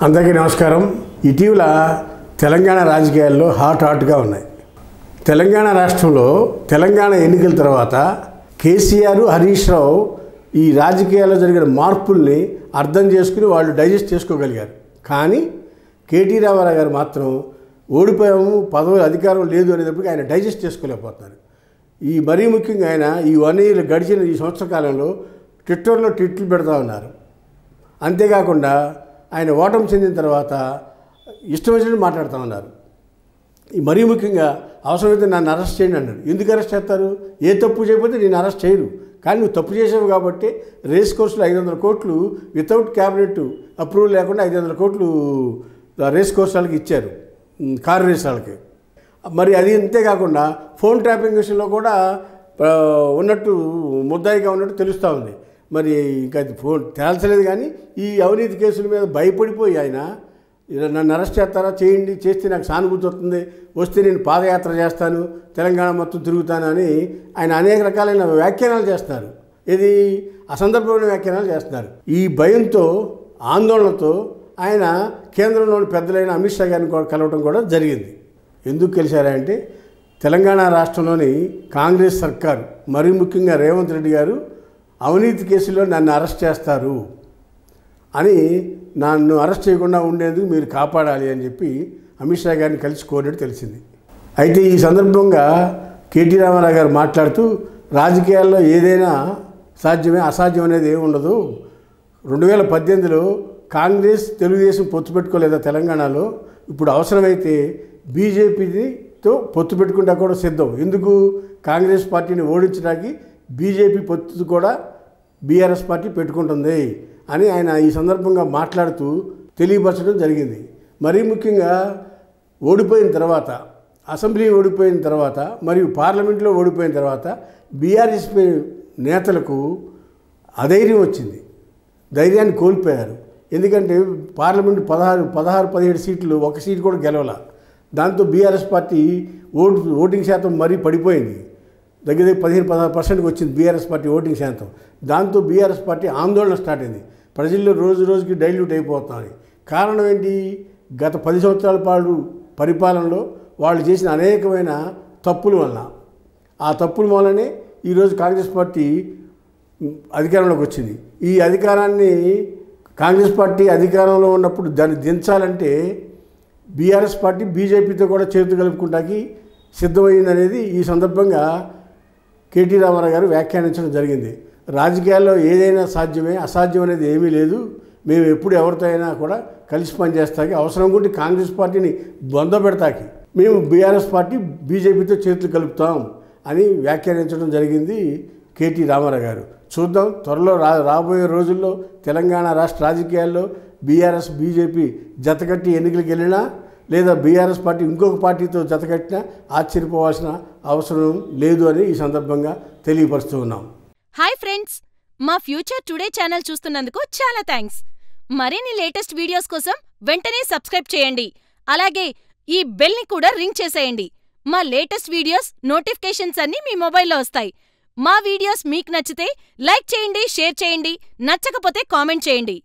అందరికీ నమస్కారం. ఇటీవల తెలంగాణ రాజకీయాల్లో హాట్గా ఉన్నాయి. తెలంగాణ రాష్ట్రంలో తెలంగాణ ఎన్నికల తర్వాత కేసీఆర్, హరీష్ రావు ఈ రాజకీయాల్లో జరిగిన మార్పుల్ని అర్థం చేసుకుని వాళ్ళు డైజెస్ట్ చేసుకోగలిగారు. కానీ కేటీ రామారావు గారు మాత్రం ఓడిపోయాము, పదవులు అధికారం లేదు అనేటప్పటికీ ఆయన డైజెస్ట్ చేసుకోలేకపోతున్నారు. మరీ ముఖ్యంగా ఆయన ఈ 1 year గడిచిన ఈ సంవత్సర కాలంలో ట్విట్టర్లో ట్వీట్లు పెడతా ఉన్నారు. అంతేకాకుండా ఆయన ఓటమి చెందిన తర్వాత ఇష్టం వచ్చినట్టు మాట్లాడుతూ ఉన్నారు. మరీ ముఖ్యంగా అవసరమైతే నన్ను అరెస్ట్ చేయండి అన్నాడు. ఎందుకు అరెస్ట్ చేస్తారు? ఏ తప్పు చేయకపోతే నేను అరెస్ట్ చేయరు, కానీ నువ్వు తప్పు చేసావు కాబట్టి రేస్ కోర్సులో 500 కోట్లు వితౌట్ క్యాబినెట్ అప్రూవల్ లేకుండా 500 కోట్లు రేస్ కోర్సు వాళ్ళకి ఇచ్చారు, కారు రేస్ వాళ్ళకి. మరి అది అంతేకాకుండా ఫోన్ ట్రాపింగ్ విషయంలో కూడా ఉన్నట్టు ముద్దాయిగా ఉన్నట్టు తెలుస్తూ ఉంది. మరి ఇంకా అది ఫోన్ తేల్చలేదు. కానీ ఈ అవినీతి కేసుల మీద భయపడిపోయి ఆయన నన్ను అరెస్ట్ చేస్తారా, చేయండి, చేస్తే నాకు సానుభూతి వస్తుంది, వస్తే నేను పాదయాత్ర చేస్తాను, తెలంగాణ మొత్తం తిరుగుతాను అని ఆయన అనేక రకాలైన వ్యాఖ్యానాలు చేస్తున్నారు. ఇది అసందర్భమైన వ్యాఖ్యానాలు చేస్తున్నారు. ఈ భయంతో, ఆందోళనతో ఆయన కేంద్రంలోని పెద్దలైన అమిత్ షా గారిని కలవటం కూడా జరిగింది. ఎందుకు కలిశారంటే తెలంగాణ రాష్ట్రంలోని కాంగ్రెస్ సర్కారు, మరీ ముఖ్యంగా రేవంత్ రెడ్డి గారు అవినీతి కేసులో నన్ను అరెస్ట్ చేస్తారు అని, నన్ను అరెస్ట్ చేయకుండా ఉండేందుకు మీరు కాపాడాలి అని చెప్పి అమిత్ షా గారిని కలిసి కోరినట్టు తెలిసింది. అయితే ఈ సందర్భంగా కేటీ రామారావు గారు మాట్లాడుతూ రాజకీయాల్లో ఏదైనా సాధ్యమే, అసాధ్యం అనేది ఏమి ఉండదు. 2018లో కాంగ్రెస్, తెలుగుదేశం పొత్తు పెట్టుకోలేదా తెలంగాణలో? ఇప్పుడు అవసరమైతే బీజేపీతో పొత్తు పెట్టుకుంటా కూడా సిద్ధం. ఎందుకు? కాంగ్రెస్ పార్టీని ఓడించడానికి బీజేపీ పొత్తు కూడా బీఆర్ఎస్ పార్టీ పెట్టుకుంటుంది అని ఆయన ఈ సందర్భంగా మాట్లాడుతూ తెలియపరచడం జరిగింది. మరీ ముఖ్యంగా ఓడిపోయిన తర్వాత, అసెంబ్లీ ఓడిపోయిన తర్వాత మరియు పార్లమెంట్లో ఓడిపోయిన తర్వాత బీఆర్ఎస్ నేతలకు అధైర్యం వచ్చింది, ధైర్యాన్ని కోల్పోయారు. ఎందుకంటే పార్లమెంటు 17 సీట్లు, 1 సీటు కూడా గెలవాల. దాంతో బీఆర్ఎస్ పార్టీ ఓటింగ్ శాతం మరీ పడిపోయింది. దగ్గర 15-16% వచ్చింది బీఆర్ఎస్ పార్టీ ఓటింగ్ శాతం. దాంతో బీఆర్ఎస్ పార్టీ ఆందోళన స్టార్ట్ అయింది. ప్రజల్లో రోజు రోజుకి డైల్యూట్ అయిపోతున్నారు. కారణం ఏంటి? గత 10 సంవత్సరాల పాటు పరిపాలనలో వాళ్ళు చేసిన అనేకమైన తప్పుల వల్ల, ఆ తప్పుల వల్లనే ఈరోజు కాంగ్రెస్ పార్టీ అధికారంలోకి వచ్చింది. ఈ అధికారాన్ని కాంగ్రెస్ పార్టీ అధికారంలో ఉన్నప్పుడు దాన్ని దించాలంటే బీఆర్ఎస్ పార్టీ బీజేపీతో కూడా చేతులు కలుపుకుంటాకి సిద్ధమైందనేది ఈ సందర్భంగా కేటీ రామారావు గారు వ్యాఖ్యానించడం జరిగింది. రాజకీయాల్లో ఏదైనా సాధ్యమే, అసాధ్యం అనేది ఏమీ లేదు. మేము ఎప్పుడు ఎవరితో అయినా కూడా కలిసి పనిచేస్తాకి, అవసరం ఉంటే కాంగ్రెస్ పార్టీని బొందపెడతాకి మేము బీఆర్ఎస్ పార్టీ బీజేపీతో చేతులు కలుపుతాం అని వ్యాఖ్యానించడం జరిగింది కేటీ రామారావు గారు. చూద్దాం, త్వరలో రాబోయే రోజుల్లో తెలంగాణ రాష్ట్ర రాజకీయాల్లో బీఆర్ఎస్, బీజేపీ జతకట్టి ఎన్నికలకు వెళ్ళినా, లేదా బీఆర్ఎస్ పార్టీ ఇంకొక పార్టీతో జతకట్టినా ఆశ్చర్యపోవాల్సిన అవసరం లేదు అని ఈ సందర్భంగా తెలియపరుస్తూ ఉన్నాం. హాయ్ ఫ్రెండ్స్, మా ఫ్యూచర్ టుడే ఛానల్ చూస్తున్నందుకు చాలా థ్యాంక్స్. మరిన్ని లేటెస్ట్ వీడియోస్ కోసం వెంటనే సబ్స్క్రైబ్ చేయండి. అలాగే ఈ బెల్ ని కూడా రింగ్ చేసేయండి. మా లేటెస్ట్ వీడియోస్ నోటిఫికేషన్స్ అన్నీ మీ మొబైల్లో వస్తాయి. మా వీడియోస్ మీకు నచ్చితే లైక్ చేయండి, షేర్ చేయండి, నచ్చకపోతే కామెంట్ చేయండి.